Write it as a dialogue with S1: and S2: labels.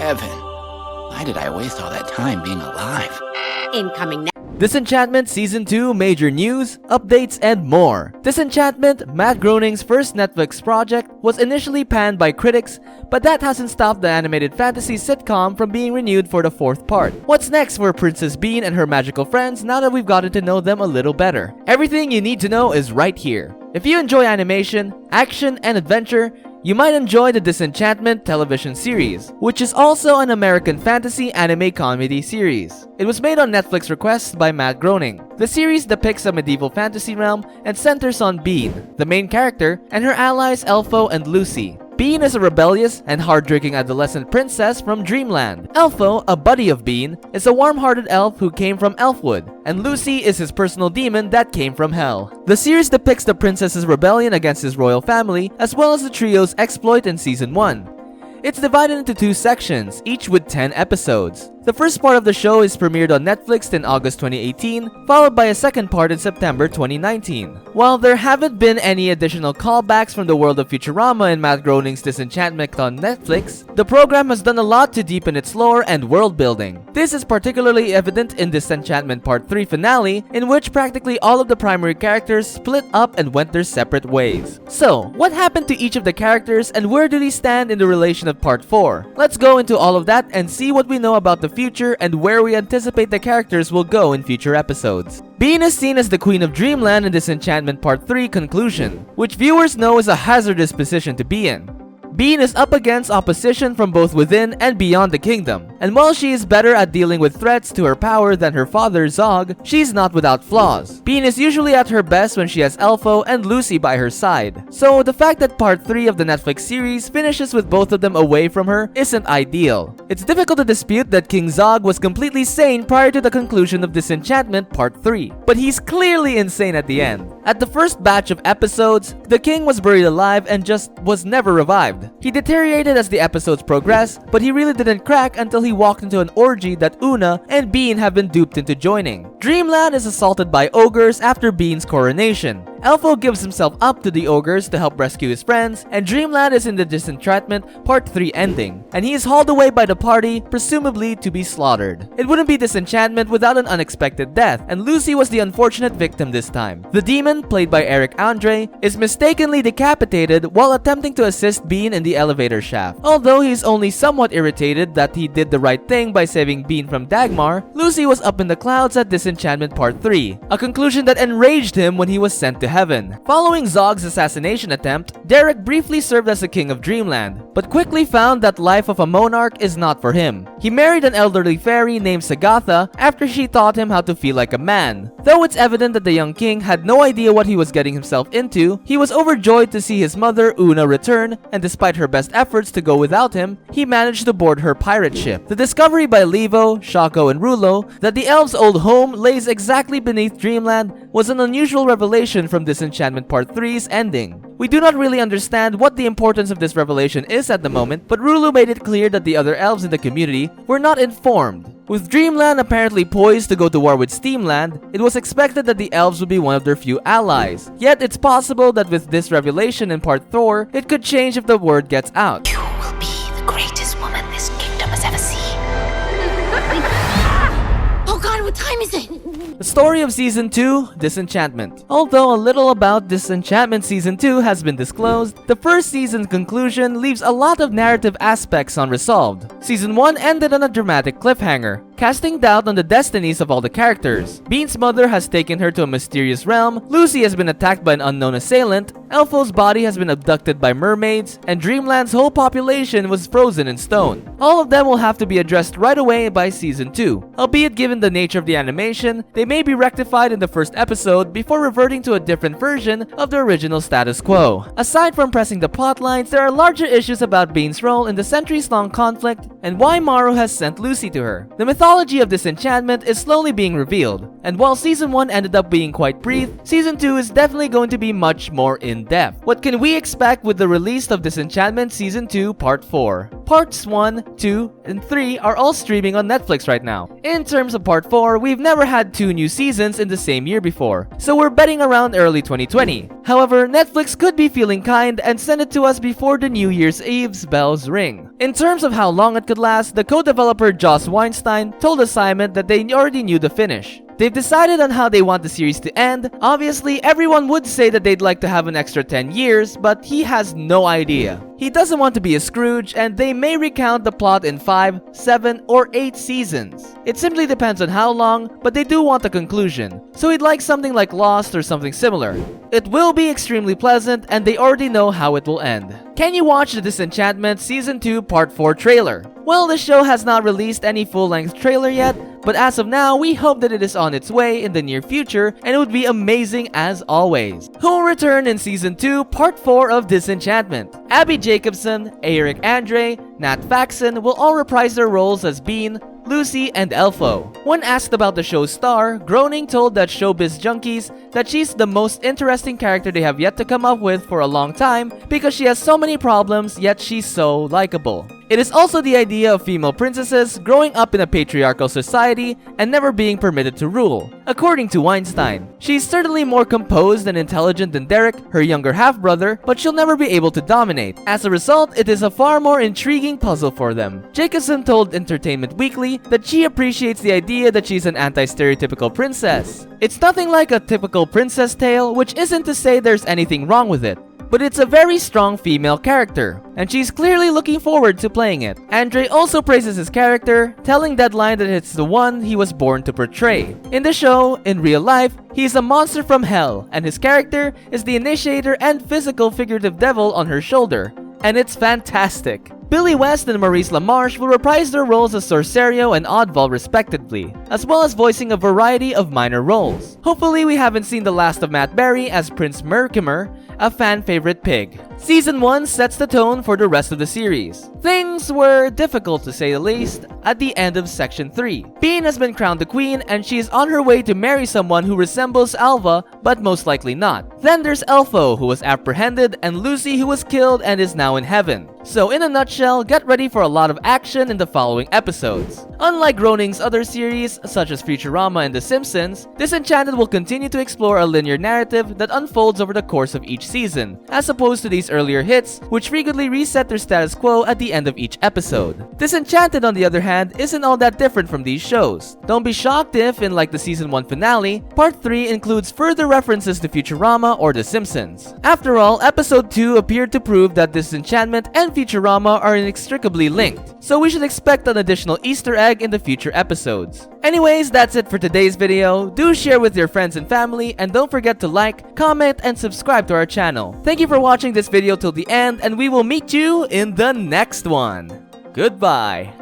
S1: heaven. Why did I waste all that time being alive?
S2: Incoming now.
S3: Disenchantment Season 2 major news, updates, and more. Disenchantment, Matt Groening's first Netflix project, was initially panned by critics, but that hasn't stopped the animated fantasy sitcom from being renewed for the fourth part. What's next for Princess Bean and her magical friends now that we've gotten to know them a little better? Everything you need to know is right here. If you enjoy animation, action, and adventure, you might enjoy the Disenchantment television series, which is also an American fantasy anime comedy series. It was made on Netflix request by Matt Groening. The series depicts a medieval fantasy realm and centers on Bean, the main character, and her allies Elfo and Luci. Bean is a rebellious and hard-drinking adolescent princess from Dreamland. Elfo, a buddy of Bean, is a warm-hearted elf who came from Elfwood, and Luci is his personal demon that came from Hell. The series depicts the princess's rebellion against his royal family, as well as the trio's exploit in Season 1. It's divided into 2 sections, each with 10 episodes. The first part of the show is premiered on Netflix in August 2018, followed by a second part in September 2019. While there haven't been any additional callbacks from the world of Futurama in Matt Groening's Disenchantment on Netflix, the program has done a lot to deepen its lore and world building. This is particularly evident in Disenchantment Part 3 finale, in which practically all of the primary characters split up and went their separate ways. So, what happened to each of the characters and where do they stand in the relation of Part 4? Let's go into all of that and see what we know about the future and where we anticipate the characters will go in future episodes. Bean is seen as the Queen of Dreamland in Disenchantment Part 3 conclusion, which viewers know is a hazardous position to be in. Bean is up against opposition from both within and beyond the kingdom, and while she is better at dealing with threats to her power than her father Zog, she's not without flaws. Bean is usually at her best when she has Elfo and Luci by her side, so the fact that Part 3 of the Netflix series finishes with both of them away from her isn't ideal. It's difficult to dispute that King Zog was completely sane prior to the conclusion of Disenchantment Part 3, but he's clearly insane at the end. At the first batch of episodes, the king was buried alive and just was never revived. He deteriorated as the episodes progressed, but he really didn't crack until he walked into an orgy that Una and Bean have been duped into joining. Dreamland is assaulted by ogres after Bean's coronation. Elfo gives himself up to the ogres to help rescue his friends, and Dreamland is in the Disenchantment Part 3 ending, and he is hauled away by the party, presumably to be slaughtered. It wouldn't be Disenchantment without an unexpected death, and Luci was the unfortunate victim this time. The demon, played by Eric Andre, is mistakenly decapitated while attempting to assist Bean in the elevator shaft. Although he's only somewhat irritated that he did the right thing by saving Bean from Dagmar, Luci was up in the clouds at Disenchantment Part 3, a conclusion that enraged him when he was sent to heaven. Following Zog's assassination attempt, Derek briefly served as the king of Dreamland, but quickly found that life of a monarch is not for him. He married an elderly fairy named Sagatha after she taught him how to feel like a man. Though it's evident that the young king had no idea what he was getting himself into, he was overjoyed to see his mother Una return, and despite her best efforts to go without him, he managed to board her pirate ship. The discovery by Levo, Shako, and Rulo that the elves' old home lays exactly beneath Dreamland was an unusual revelation from Disenchantment Part 3's ending. We do not really understand what the importance of this revelation is at the moment, but Rulo made it clear that the other elves in the community were not informed. With Dreamland apparently poised to go to war with Steamland, it was expected that the elves would be one of their few allies. Yet it's possible that with this revelation in Part 4, it could change if the word gets out.
S2: You will be the greatest woman this kingdom has ever seen. Oh God, what time is it?
S3: The story of Season 2, Disenchantment. Although a little about Disenchantment Season 2 has been disclosed, the first season's conclusion leaves a lot of narrative aspects unresolved. Season 1 ended on a dramatic cliffhanger, casting doubt on the destinies of all the characters. Bean's mother has taken her to a mysterious realm, Luci has been attacked by an unknown assailant, Elfo's body has been abducted by mermaids, and Dreamland's whole population was frozen in stone. All of them will have to be addressed right away by Season 2. Albeit given the nature of the animation, they may be rectified in the first episode before reverting to a different version of the original status quo. Aside from pressing the plotlines, there are larger issues about Bean's role in the centuries-long conflict and why Maru has sent Luci to her. The mythology of Disenchantment is slowly being revealed, and while Season 1 ended up being quite brief, Season 2 is definitely going to be much more in-depth. What can we expect with the release of Disenchantment Season 2 Part 4? parts 1, 2, and 3 are all streaming on Netflix right now. In terms of part 4, we've never had 2 new seasons in the same year before, so we're betting around early 2020. However, Netflix could be feeling kind and send it to us before the New Year's Eve's bells ring. In terms of how long it could last, the co-developer Joss Weinstein told Assignment that they already knew the finish. They've decided on how they want the series to end. Obviously, everyone would say that they'd like to have an extra 10 years, but he has no idea. He doesn't want to be a Scrooge, and they may recount the plot in 5, 7, or 8 seasons. It simply depends on how long, but they do want a conclusion. So he'd like something like Lost or something similar. It will be extremely pleasant, and they already know how it will end. Can you watch the Disenchantment Season 2 Part 4 trailer? Well, the show has not released any full-length trailer yet, but as of now, we hope that it is on its way in the near future, and it would be amazing as always. Who will return in Season 2, Part 4 of Disenchantment? Abby Jacobson, Eric Andre, Nat Faxon will all reprise their roles as Bean, Luci, and Elfo. When asked about the show's star, Groening told that Showbiz Junkies that she's the most interesting character they have yet to come up with for a long time because she has so many problems, yet she's so likable. It is also the idea of female princesses growing up in a patriarchal society and never being permitted to rule. According to Weinstein, she's certainly more composed and intelligent than Derek, her younger half-brother, but she'll never be able to dominate. As a result, it is a far more intriguing puzzle for them. Jacobson told Entertainment Weekly that she appreciates the idea that she's an anti-stereotypical princess. It's nothing like a typical princess tale, which isn't to say there's anything wrong with it, but it's a very strong female character, and she's clearly looking forward to playing it. Andre also praises his character, telling Deadline that it's the one he was born to portray. In the show, in real life, he's a monster from hell, and his character is the initiator and physical figurative devil on her shoulder, and it's fantastic. Billy West and Maurice LaMarche will reprise their roles as Sorcerio and Oddball respectively, as well as voicing a variety of minor roles. Hopefully we haven't seen the last of Matt Berry as Prince Merkimer, a fan-favorite pig. Season 1 sets the tone for the rest of the series. Things were difficult to say the least at the end of Section 3. Bean has been crowned the queen and she is on her way to marry someone who resembles Alva, but most likely not. Then there's Elfo, who was apprehended, and Luci, who was killed and is now in heaven. So in a nutshell, get ready for a lot of action in the following episodes. Unlike Groening's other series, such as Futurama and The Simpsons, Disenchanted will continue to explore a linear narrative that unfolds over the course of each season, as opposed to these earlier hits, which frequently reset their status quo at the end of each episode. Disenchanted, on the other hand, isn't all that different from these shows. Don't be shocked if, in like the Season 1 finale, Part 3 includes further references to Futurama or The Simpsons. After all, Episode 2 appeared to prove that Disenchantment and Futurama are inextricably linked, so we should expect an additional Easter egg in the future episodes. Anyways, that's it for today's video. Do share with your friends and family, and don't forget to like, comment, and subscribe to our channel. Thank you for watching this video till the end, and we will meet you in the next one. Goodbye.